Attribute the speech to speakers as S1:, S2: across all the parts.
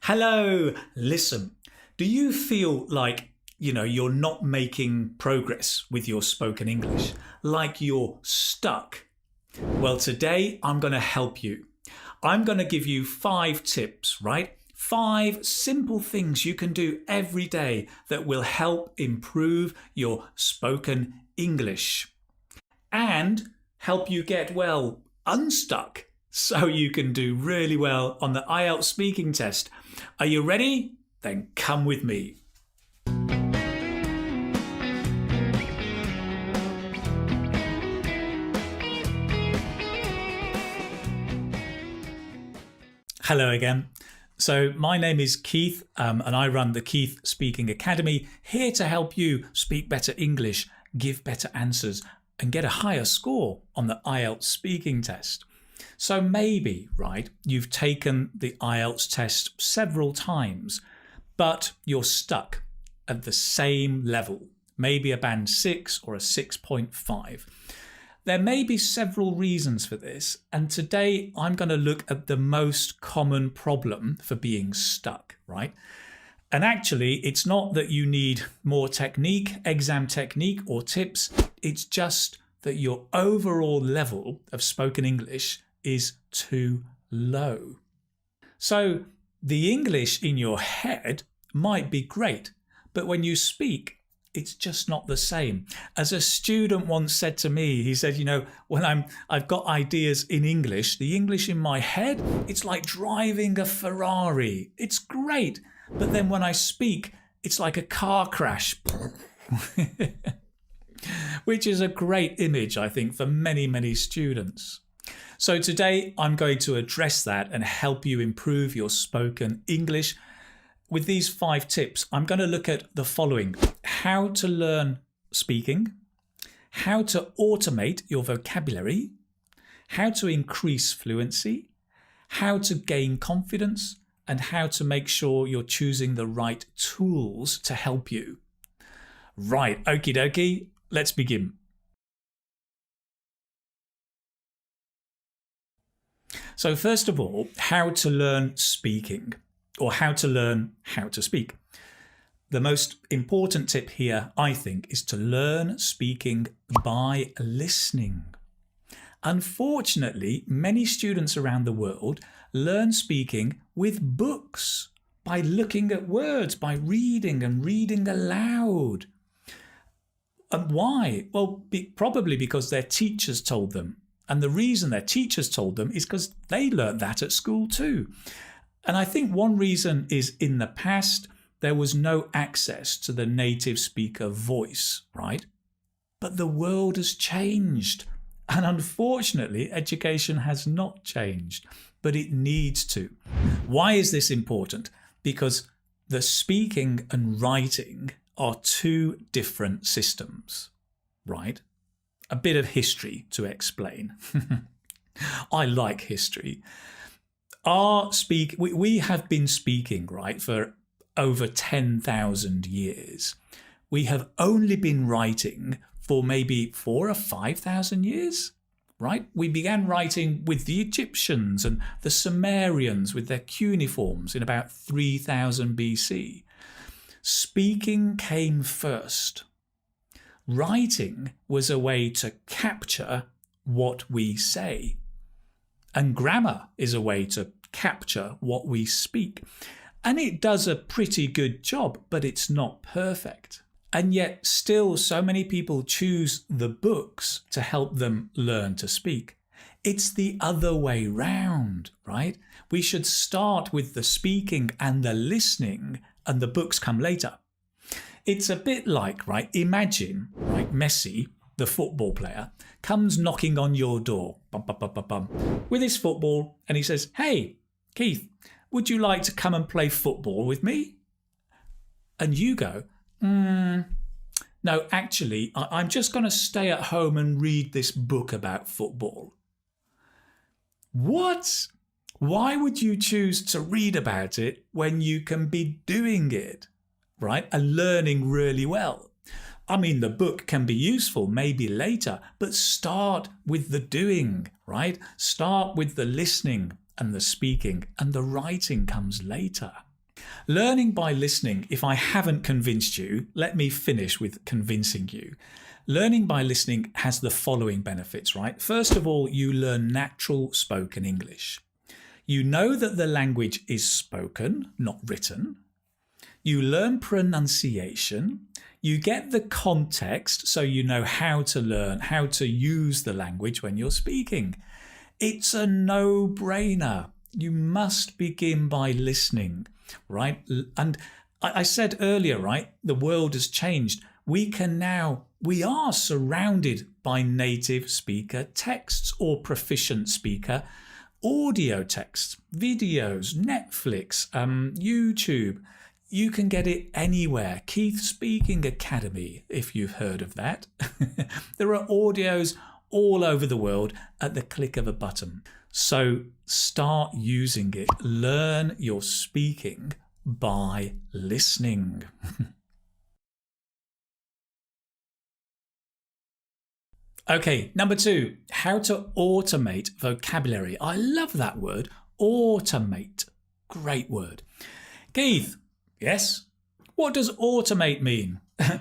S1: Hello, listen, do you feel like, you're not making progress with your spoken English? Like you're stuck? Well, today I'm going to help you. I'm going to give you 5 tips, right? 5 simple things you can do every day that will help improve your spoken English and help you get, unstuck so you can do really well on the IELTS speaking test. Are you ready? Then come with me. Hello again. So my name is Keith and I run the Keith Speaking Academy, here to help you speak better English, give better answers and get a higher score on the IELTS speaking test. So maybe, you've taken the IELTS test several times, but you're stuck at the same level, maybe a band 6 or a 6.5. There may be several reasons for this, and today I'm going to look at the most common problem for being stuck, right? And actually, it's not that you need more technique, exam technique or tips. It's just that your overall level of spoken English is too low. So the English in your head might be great, but when you speak, it's just not the same. As a student once said to me, he said, when I've got ideas in English, the English in my head, it's like driving a Ferrari. It's great. But then when I speak, it's like a car crash. Which is a great image, I think, for many, many students. So today I'm going to address that and help you improve your spoken English. With these 5 tips, I'm going to look at the following: how to learn speaking, how to automate your vocabulary, how to increase fluency, how to gain confidence, and how to make sure you're choosing the right tools to help you. Right, okie dokie, let's begin. So first of all, how to learn speaking, or how to learn how to speak. The most important tip here, I think, is to learn speaking by listening. Unfortunately, many students around the world learn speaking with books, by looking at words, by reading and reading aloud. And why? Well, probably because their teachers told them. And the reason their teachers told them is because they learnt that at school too. And I think one reason is in the past, there was no access to the native speaker voice, right? But the world has changed. And unfortunately, education has not changed, but it needs to. Why is this important? Because the speaking and writing are 2 different systems, right? A bit of history to explain. I like history. We have been speaking, for over 10,000 years. We have only been writing for maybe 4,000 or 5,000 years, right? We began writing with the Egyptians and the Sumerians with their cuneiforms in about 3000 BC. Speaking came first. Writing was a way to capture what we say. And grammar is a way to capture what we speak. And it does a pretty good job, but it's not perfect. And yet still so many people choose the books to help them learn to speak. It's the other way round, right? We should start with the speaking and the listening, and the books come later. It's a bit like, imagine, Messi, the football player, comes knocking on your door with his football, and he says, "Hey, Keith, would you like to come and play football with me?" And you go, "No, actually, I'm just going to stay at home and read this book about football." What? Why would you choose to read about it when you can be doing it, and learning really well? I mean, the book can be useful maybe later, but start with the doing, Start with the listening and the speaking, and the writing comes later. Learning by listening, if I haven't convinced you, let me finish with convincing you. Learning by listening has the following benefits, right? First of all, you learn natural spoken English. You know that the language is spoken, not written. You learn pronunciation. You get the context, so you know how to learn, how to use the language when you're speaking. It's a no-brainer. You must begin by listening, right? And I said earlier, right, the world has changed. We are surrounded by native speaker texts or proficient speaker audio texts, videos, Netflix, YouTube. You can get it anywhere. Keith Speaking Academy, if you've heard of that. There are audios all over the world at the click of a button. So start using it. Learn your speaking by listening. Okay, number 2, how to automate vocabulary. I love that word, automate. Great word. Keith, yes? What does automate mean?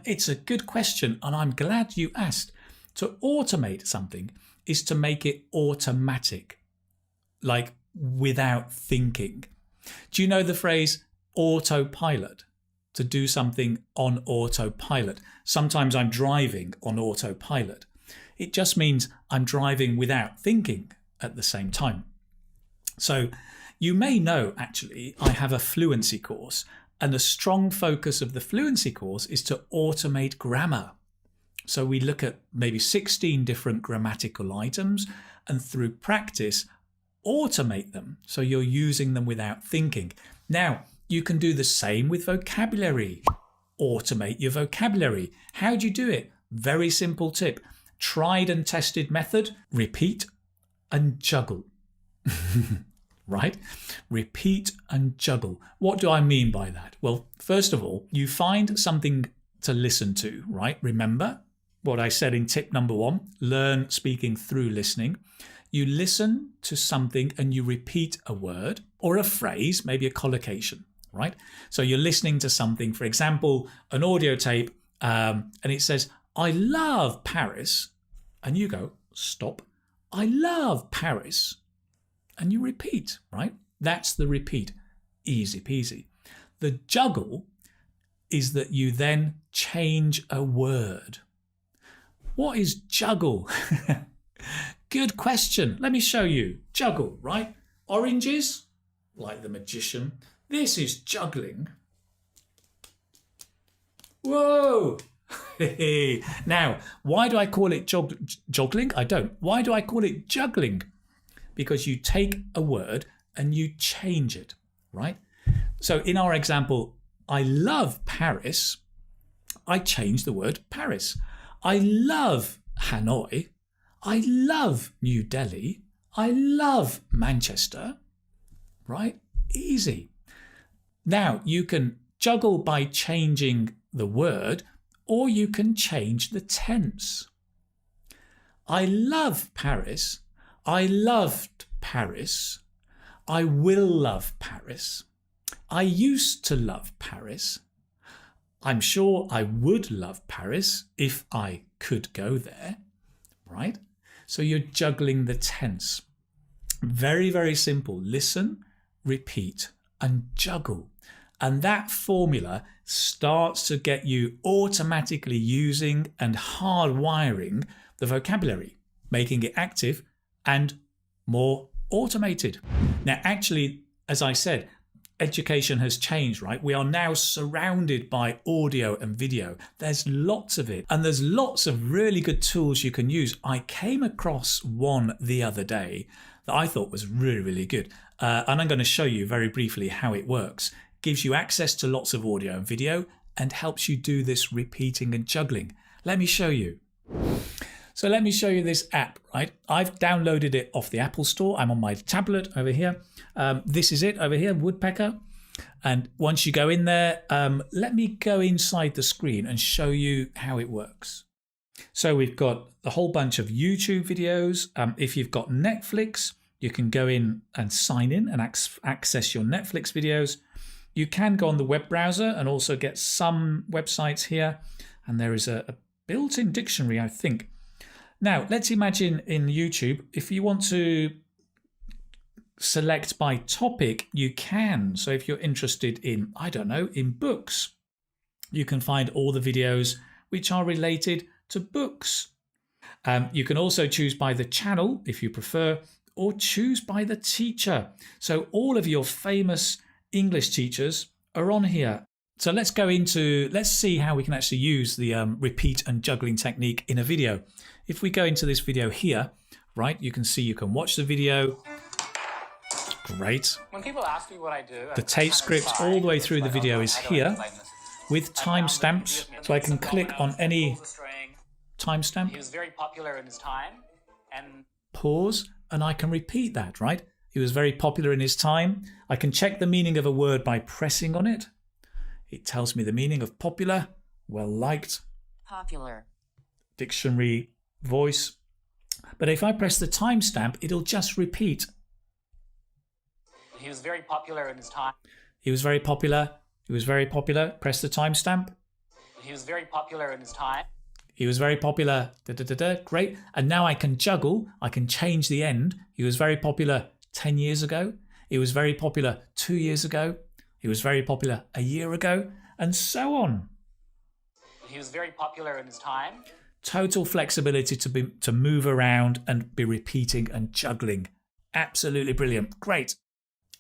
S1: It's a good question, and I'm glad you asked. To automate something is to make it automatic, like without thinking. Do you know the phrase autopilot? To do something on autopilot. Sometimes I'm driving on autopilot. It just means I'm driving without thinking at the same time. So you may know, actually, I have a fluency course, and a strong focus of the fluency course is to automate grammar. So we look at maybe 16 different grammatical items, and through practice, automate them. So you're using them without thinking. Now, you can do the same with vocabulary. Automate your vocabulary. How do you do it? Very simple tip. Tried and tested method, repeat and juggle. Right? Repeat and juggle. What do I mean by that? Well, first of all, you find something to listen to, right? Remember what I said in tip number 1, learn speaking through listening. You listen to something and you repeat a word or a phrase, maybe a collocation, right? So you're listening to something, for example, an audio tape, and it says, I love Paris. And you go, stop. I love Paris. And you repeat, right? That's the repeat. Easy peasy. The juggle is that you then change a word. What is juggle? Good question. Let me show you. Juggle, right? Oranges, like the magician. This is juggling. Whoa! Now, why do I call it joggling? I don't. Why do I call it juggling? Because you take a word and you change it, right? So in our example, I love Paris. I changed the word Paris. I love Hanoi. I love New Delhi. I love Manchester, right? Easy. Now, you can juggle by changing the word, or you can change the tense. I love Paris. I loved Paris. I will love Paris. I used to love Paris. I'm sure I would love Paris if I could go there, right? So you're juggling the tense. Very, very simple. Listen, repeat, and juggle. And that formula starts to get you automatically using and hardwiring the vocabulary, making it active and more automated. Now, actually, as I said, education has changed, right? We are now surrounded by audio and video. There's lots of it, and there's lots of really good tools you can use. I came across one the other day that I thought was really, really good. And I'm going to show you very briefly how it works. Gives you access to lots of audio and video and helps you do this repeating and juggling. Let me show you. So let me show you this app, right? I've downloaded it off the Apple Store. I'm on my tablet over here. This is it over here, Woodpecker. And once you go in there, let me go inside the screen and show you how it works. So we've got a whole bunch of YouTube videos. If you've got Netflix, you can go in and sign in and access your Netflix videos. You can go on the web browser and also get some websites here. And there is a built-in dictionary, I think. Now, let's imagine in YouTube, if you want to select by topic, you can. So if you're interested in, I don't know, in books, you can find all the videos which are related to books. You can also choose by the channel if you prefer, or choose by the teacher. So all of your famous English teachers are on here. So let's see how we can actually use the repeat and juggling technique in a video. If we go into this video here, right, you can see you can watch the video. Great.
S2: When people ask me what I do,
S1: the tape script all the way through the video is here with timestamps. So I can click on any timestamp.
S2: He was very popular in his time, and
S1: pause, and I can repeat that, right? He was very popular in his time. I can check the meaning of a word by pressing on it. It tells me the meaning of popular, well liked,
S2: popular,
S1: dictionary, voice. But if I press the timestamp, it'll just repeat.
S2: He was very popular in his time.
S1: He was very popular. He was very popular. Press the timestamp.
S2: He was very popular in his time.
S1: He was very popular. Da, da, da, da. Great. And now I can juggle. I can change the end. He was very popular 10 years ago. He was very popular 2 years ago. He was very popular a year ago, and so on.
S2: He was very popular in his time.
S1: Total flexibility to move around and be repeating and juggling. Absolutely brilliant. Great.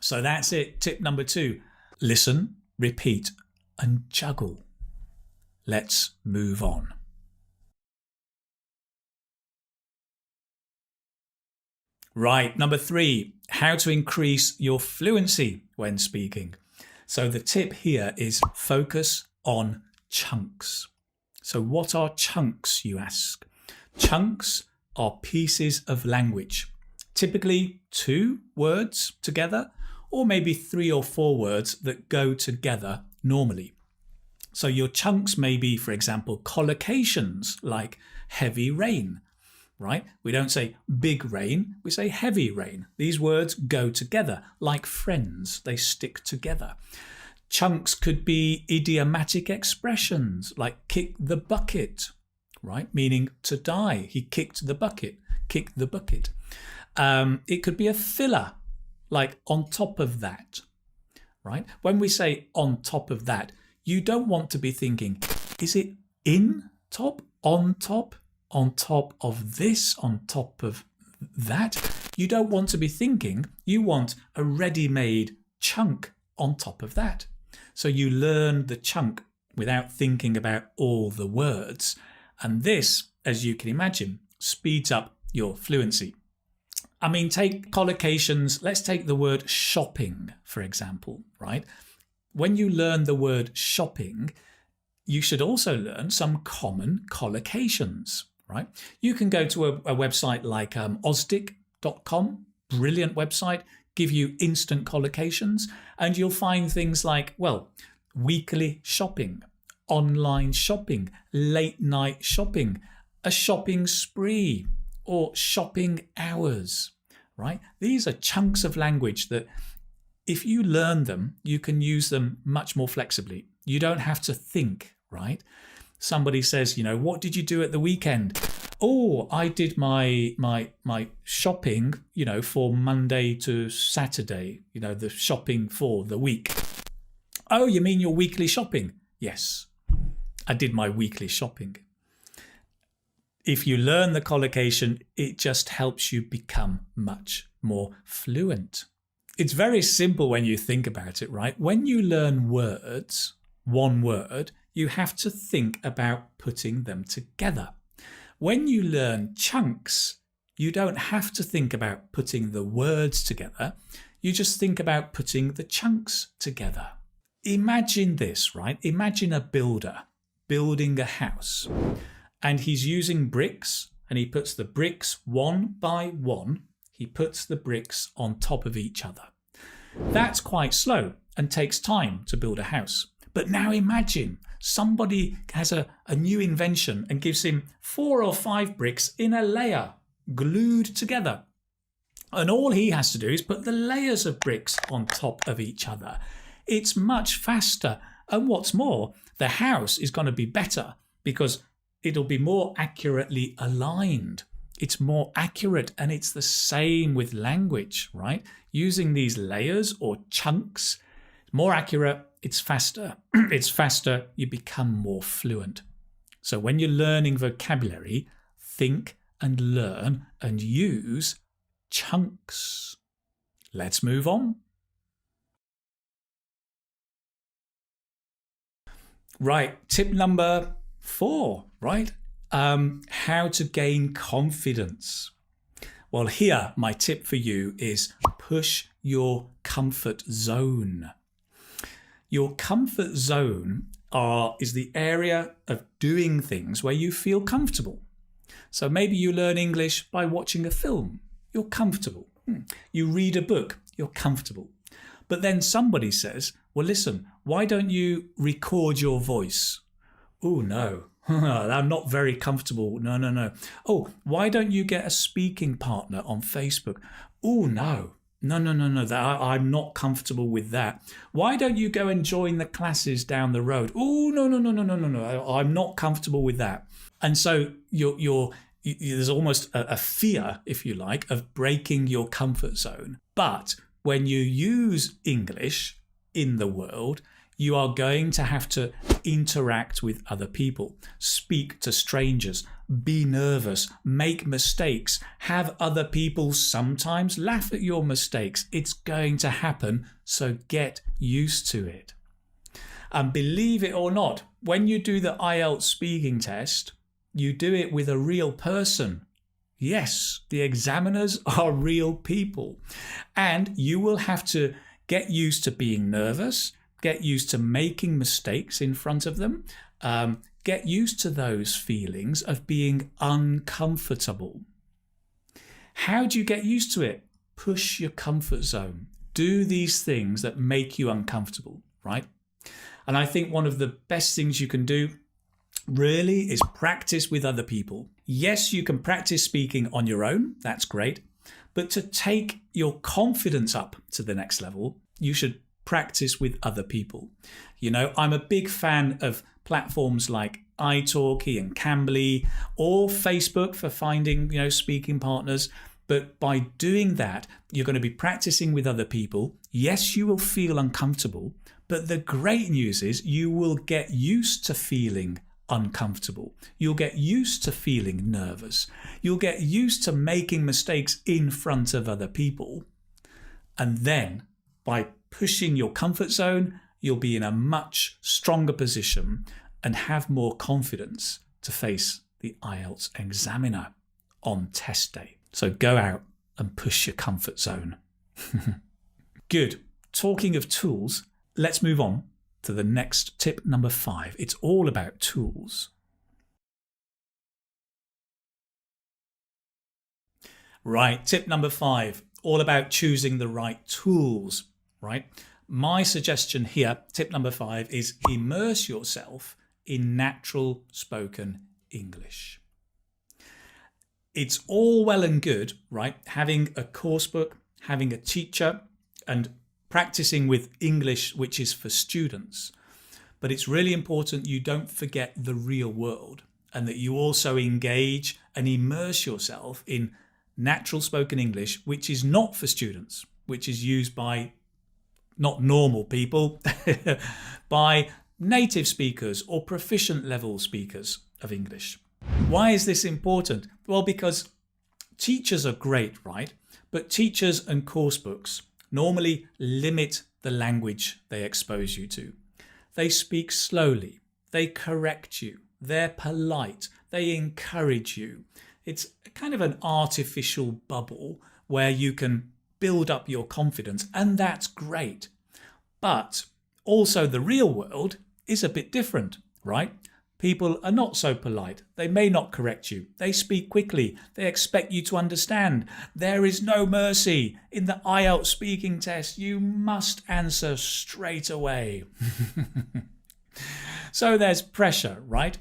S1: So that's it. Tip number 2. Listen, repeat, and juggle. Let's move on. Right, number 3, how to increase your fluency when speaking. So the tip here is focus on chunks. So what are chunks, you ask? Chunks are pieces of language, typically 2 words together, or maybe 3 or 4 words that go together normally. So your chunks may be, for example, collocations like heavy rain, right? We don't say big rain, we say heavy rain. These words go together like friends, they stick together. Chunks could be idiomatic expressions like kick the bucket, right? Meaning to die. He kicked the bucket, kick the bucket. It could be a filler, like on top of that, right? When we say on top of that, you don't want to be thinking, is it in top, on top of this, on top of that? You don't want to be thinking, you want a ready-made chunk on top of that. So you learn the chunk without thinking about all the words. And this, as you can imagine, speeds up your fluency. I mean, take collocations. Let's take the word shopping, for example, right? When you learn the word shopping, you should also learn some common collocations, right? You can go to a website like osdic.com, brilliant website, give you instant collocations, and you'll find things like, well, weekly shopping, online shopping, late night shopping, a shopping spree, or shopping hours, right? These are chunks of language that if you learn them, you can use them much more flexibly. You don't have to think, right? Somebody says, you know, what did you do at the weekend? Oh, I did my shopping, you know, for Monday to Saturday, you know, the shopping for the week. Oh, you mean your weekly shopping? Yes, I did my weekly shopping. If you learn the collocation, it just helps you become much more fluent. It's very simple when you think about it, right? When you learn words, one word, you have to think about putting them together. When you learn chunks, you don't have to think about putting the words together. You just think about putting the chunks together. Imagine this, right? Imagine a builder building a house, and he's using bricks, and he puts the bricks one by one. He puts the bricks on top of each other. That's quite slow and takes time to build a house. But now imagine somebody has a new invention and gives him 4 or 5 bricks in a layer, glued together. And all he has to do is put the layers of bricks on top of each other. It's much faster. And what's more, the house is going to be better because it'll be more accurately aligned. It's more accurate, and it's the same with language, right? Using these layers or chunks, more accurate, it's faster. It's faster, you become more fluent. So when you're learning vocabulary, think and learn and use chunks. Let's move on. Right, tip number 4, right? How to gain confidence. Well, here, my tip for you is push your comfort zone. Your comfort zone is the area of doing things where you feel comfortable. So maybe you learn English by watching a film. You're comfortable. You read a book. You're comfortable. But then somebody says, well, listen, why don't you record your voice? Oh, no. I'm not very comfortable. No. Oh, why don't you get a speaking partner on Facebook? Oh, no. No. I'm not comfortable with that. Why don't you go and join the classes down the road? Oh, no. I'm not comfortable with that. And so there's almost a fear, if you like, of breaking your comfort zone. But when you use English in the world, you are going to have to interact with other people, speak to strangers, be nervous, make mistakes, have other people sometimes laugh at your mistakes. It's going to happen, so get used to it. And believe it or not, when you do the IELTS speaking test, you do it with a real person. Yes, the examiners are real people. And you will have to get used to being nervous, get used to making mistakes in front of them, get used to those feelings of being uncomfortable. How do you get used to it? Push your comfort zone. Do these things that make you uncomfortable, right? And I think one of the best things you can do really is practice with other people. Yes, you can practice speaking on your own. That's great. But to take your confidence up to the next level, you should practice with other people. You know, I'm a big fan of platforms like iTalki and Cambly or Facebook for finding, speaking partners. But by doing that, you're going to be practicing with other people. Yes, you will feel uncomfortable, but the great news is you will get used to feeling uncomfortable. You'll get used to feeling nervous. You'll get used to making mistakes in front of other people. And then by pushing your comfort zone, you'll be in a much stronger position and have more confidence to face the IELTS examiner on test day. So go out and push your comfort zone. Good. Talking of tools, let's move on to the next tip number 5. It's all about tools. Right, tip number 5, all about choosing the right tools, right? My suggestion here, tip number 5, is immerse yourself in natural spoken English. It's all well and good, right? Having a course book, having a teacher, and practicing with English, which is for students. But it's really important you don't forget the real world and that you also engage and immerse yourself in natural spoken English, which is not for students, which is used by not normal people, by native speakers or proficient level speakers of English. Why is this important? Well, because teachers are great, right? But teachers and course books normally limit the language they expose you to. They speak slowly, they correct you, they're polite, they encourage you. It's kind of an artificial bubble where you can build up your confidence, and that's great. But also the real world is a bit different, right? People are not so polite. They may not correct you. They speak quickly. They expect you to understand. There is no mercy. In the IELTS speaking test, you must answer straight away. So there's pressure, right?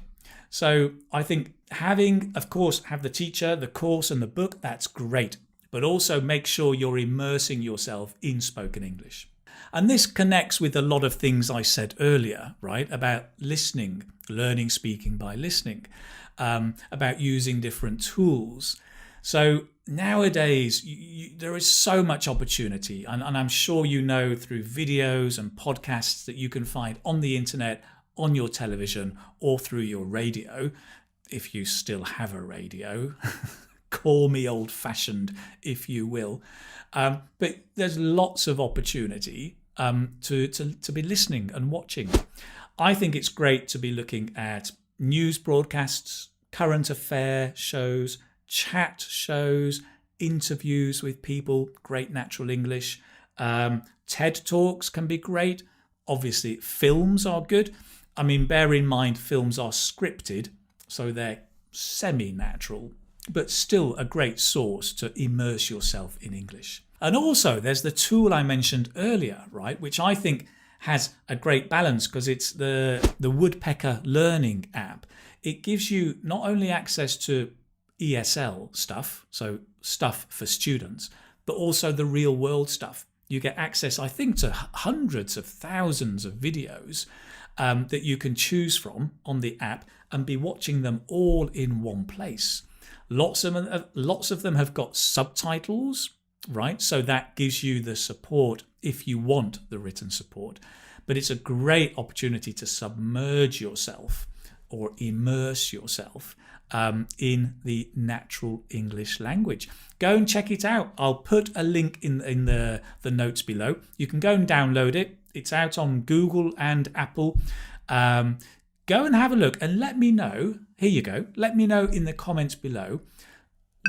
S1: So I think have the teacher, the course and the book, that's great. But also make sure you're immersing yourself in spoken English. And this connects with a lot of things I said earlier, right? About listening, learning speaking by listening, about using different tools. So nowadays, there is so much opportunity. And I'm sure you know through videos and podcasts that you can find on the internet, on your television, or through your radio, if you still have a radio. Call me old-fashioned, if you will. But there's lots of opportunity to be listening and watching. I think it's great to be looking at news broadcasts, current affair shows, chat shows, interviews with people, great natural English. TED Talks can be great. Obviously, films are good. I mean, bear in mind, films are scripted, so they're semi-natural, but still a great source to immerse yourself in English. And also, there's the tool I mentioned earlier, right, which I think has a great balance because it's the Woodpecker Learning app. It gives you not only access to ESL stuff, so stuff for students, but also the real world stuff. You get access, I think, to hundreds of thousands of videos that you can choose from on the app and be watching them all in one place. Lots of them have got subtitles, right? So that gives you the support if you want the written support. But it's a great opportunity to submerge yourself or immerse yourself in the natural English language. Go and check it out. I'll put a link in the notes below. You can go and download it. It's out on Google and Apple. Go and have a look and let me know. Here you go. Let me know in the comments below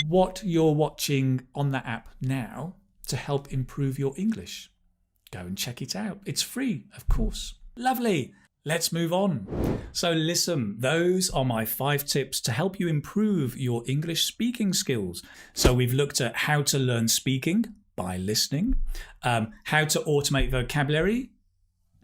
S1: what you're watching on that app now to help improve your English. Go and check it out. It's free, of course. Lovely. Let's move on. So listen, those are my 5 tips to help you improve your English speaking skills. So we've looked at how to learn speaking by listening, how to automate vocabulary,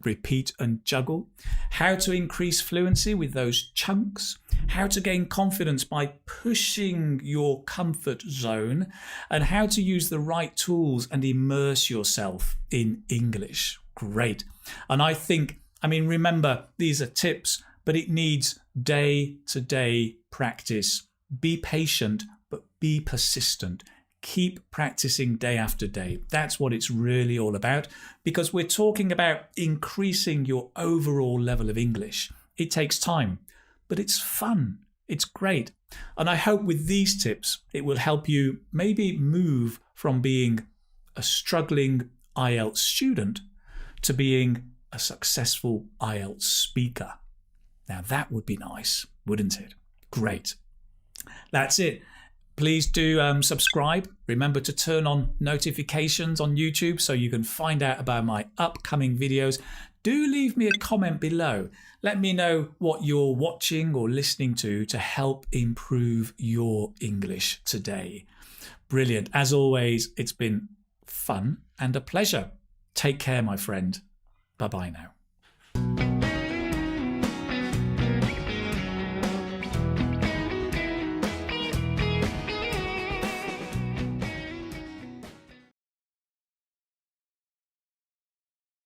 S1: repeat and juggle, how to increase fluency with those chunks, how to gain confidence by pushing your comfort zone, and how to use the right tools and immerse yourself in English. Great. And I mean, remember, these are tips, but it needs day-to-day practice. Be patient, but be persistent. Keep practicing day after day. That's what it's really all about, because we're talking about increasing your overall level of English. It takes time, but it's fun. It's great. And I hope with these tips, it will help you maybe move from being a struggling IELTS student to being a successful IELTS speaker. Now that would be nice, wouldn't it? Great. That's it. Please do subscribe. Remember to turn on notifications on YouTube so you can find out about my upcoming videos. Do leave me a comment below. Let me know what you're watching or listening to help improve your English today. Brilliant. As always, it's been fun and a pleasure. Take care, my friend. Bye-bye now.